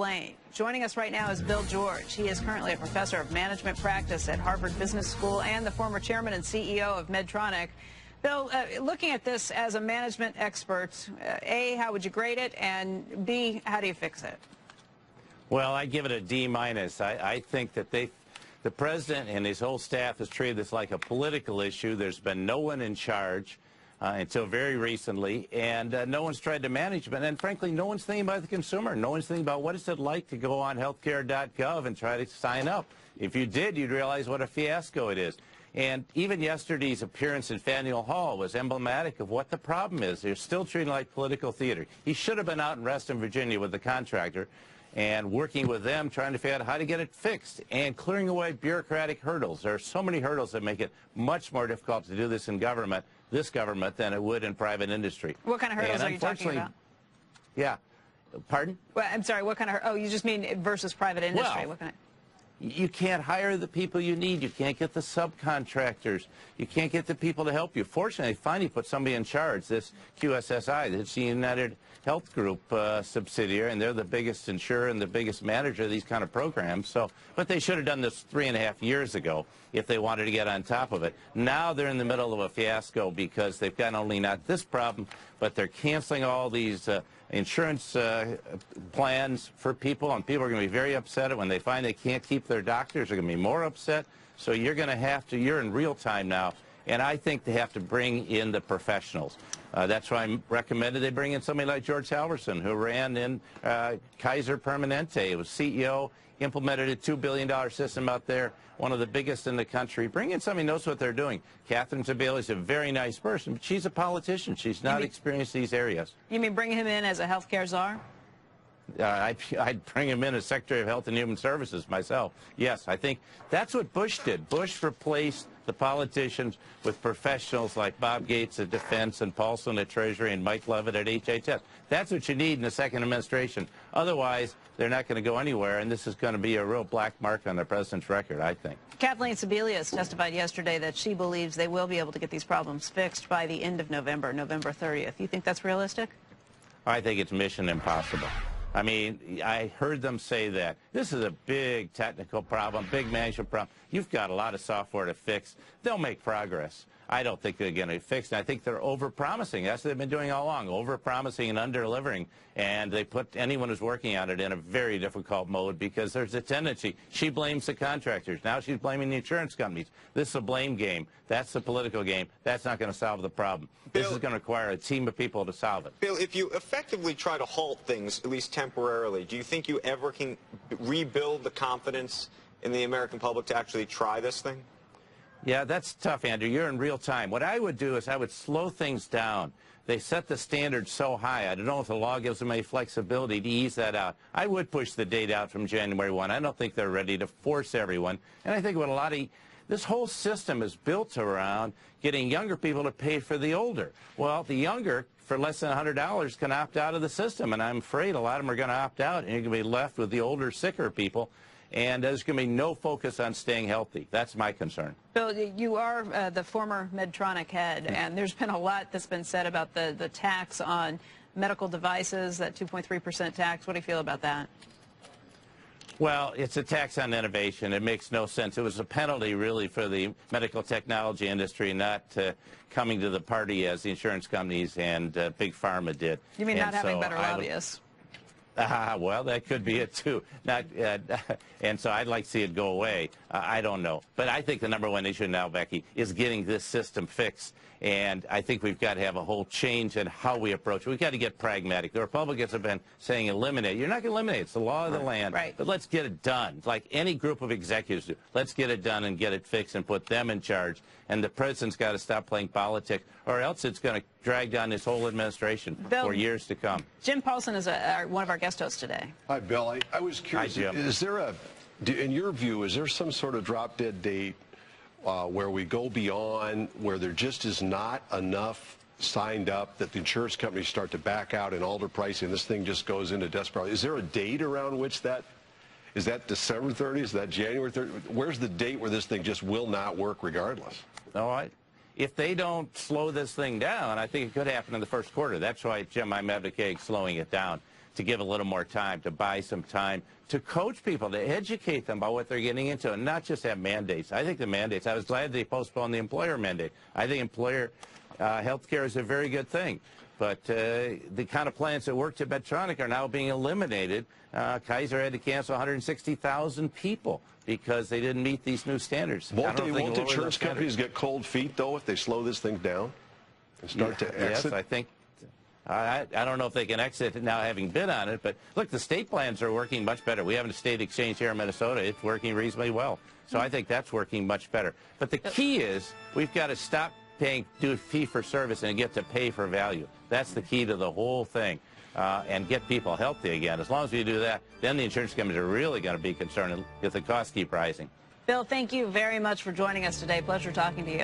explain. Joining us right now is Bill George. He is currently a professor of management practice at Harvard Business School and the former chairman and CEO of Medtronic. Bill, looking at this as a management expert, A, how would you grade it? And B, how do you fix it? Well, I give it a D-. I think that the president and his whole staff has treated this like a political issue. There's been no one in charge until very recently, and no one's tried to manage it. And frankly, no one's thinking about the consumer. No one's thinking about what is it like to go on healthcare.gov and try to sign up. If you did, you'd realize what a fiasco it is. And even yesterday's appearance in Faneuil Hall was emblematic of what the problem is. They're still treating it like political theater. He should have been out in Reston, Virginia with the contractor and working with them, trying to figure out how to get it fixed and clearing away bureaucratic hurdles. There are so many hurdles that make it much more difficult to do this in government, this government, than it would in private industry. What kind of hurdles are you talking about? Yeah. Pardon? Well, I'm sorry, what kind of, oh, you just mean versus private industry? Well, what kind of? You can't hire the people you need. You can't get the subcontractors. You can't get the people to help you. Fortunately, they finally put somebody in charge, this QSSI, it's the United Health Group subsidiary, and they're the biggest insurer and the biggest manager of these kind of programs. So, but they should have done this 3.5 years ago if they wanted to get on top of it. Now they're in the middle of a fiasco because they've got only not this problem, but they're canceling all these insurance plans for people, and people are going to be very upset when they find they can't keep their doctors. They're going to be more upset. So you're going to have to, you're in real time now, and I think they have to bring in the professionals. That's why I recommended they bring in somebody like George Halverson, who ran in Kaiser Permanente. He was CEO, implemented a $2 billion system out there, one of the biggest in the country. Bring in somebody who knows what they're doing. Catherine Sebelius is a very nice person, but she's a politician. She's not experienced these areas. You mean bring him in as a healthcare czar? I'd bring him in as Secretary of Health and Human Services myself. Yes, I think that's what Bush did. Bush replaced the politicians with professionals like Bob Gates at Defense and Paulson at Treasury and Mike Leavitt at HHS. That's what you need in the second administration. Otherwise, they're not going to go anywhere, and this is going to be a real black mark on the president's record, I think. Kathleen Sebelius testified yesterday that she believes they will be able to get these problems fixed by the end of November, November 30th. You think that's realistic? I think it's mission impossible. I mean, I heard them say that. This is a big technical problem, big management problem. You've got a lot of software to fix. They'll make progress. I don't think they're going to be fixed. I think they're over-promising. That's what they've been doing all along, over-promising and under-delivering. And they put anyone who's working on it in a very difficult mode because there's a tendency. She blames the contractors. Now she's blaming the insurance companies. This is a blame game. That's the political game. That's not going to solve the problem. Bill, this is going to require a team of people to solve it. Bill, if you effectively try to halt things, at least temporarily, do you think you ever can rebuild the confidence in the American public to actually try this thing? Yeah, that's tough, Andrew. You're in real time. What I would do is I would slow things down. They set the standard so high. I don't know if the law gives them any flexibility to ease that out. I would push the date out from January 1. I don't think they're ready to force everyone. And I think what a lot of this whole system is built around getting younger people to pay for the older. Well, the younger, for less than $100, can opt out of the system. And I'm afraid a lot of them are going to opt out, and you're going to be left with the older, sicker people. And there's going to be no focus on staying healthy. That's my concern. Bill, you are the former Medtronic head, and there's been a lot that's been said about the tax on medical devices, that 2.3% tax. What do you feel about that? Well, it's a tax on innovation. It makes no sense. It was a penalty, really, for the medical technology industry not coming to the party as the insurance companies and Big Pharma did. You mean not having better lobbyists? Well, that could be it, too. And so I'd like to see it go away. I don't know. But I think the number one issue now, Becky, is getting this system fixed. And I think we've got to have a whole change in how we approach it. We've got to get pragmatic. The Republicans have been saying eliminate. You're not going to eliminate. It's the law of the land. Right. But let's get it done. Like any group of executives do. Let's get it done and get it fixed and put them in charge. And the president's got to stop playing politics, or else it's going to drag down this whole administration for years to come. Jim Paulson is one of our guest hosts today. Hi, Bill. I was curious. Hi, Jim. Is there in your view, is there some sort of drop-dead date where we go beyond, where there just is not enough signed up, that the insurance companies start to back out and alter pricing, this thing just goes into desperation? Is there a date around which that, is that December 30th? Is that January 30th? Where's the date where this thing just will not work regardless? No, if they don't slow this thing down, I think it could happen in the first quarter. That's why, Jim, I'm advocating slowing it down. to give a little more time, to buy some time, to coach people, to educate them about what they're getting into, and not just have mandates. I think the mandates, I was glad they postponed the employer mandate. I think employer health care is a very good thing. But the kind of plans that worked at Medtronic are now being eliminated. Kaiser had to cancel 160,000 people because they didn't meet these new standards. Won't insurance companies get cold feet, though, if they slow this thing down and start to exit? Yes, I think. I don't know if they can exit now having bid on it, but look, the state plans are working much better. We have a state exchange here in Minnesota. It's working reasonably well. So I think that's working much better. But the key is we've got to stop do fee for service and get to pay for value. That's the key to the whole thing, and get people healthy again. As long as we do that, then the insurance companies are really going to be concerned if the costs keep rising. Bill, thank you very much for joining us today. Pleasure talking to you.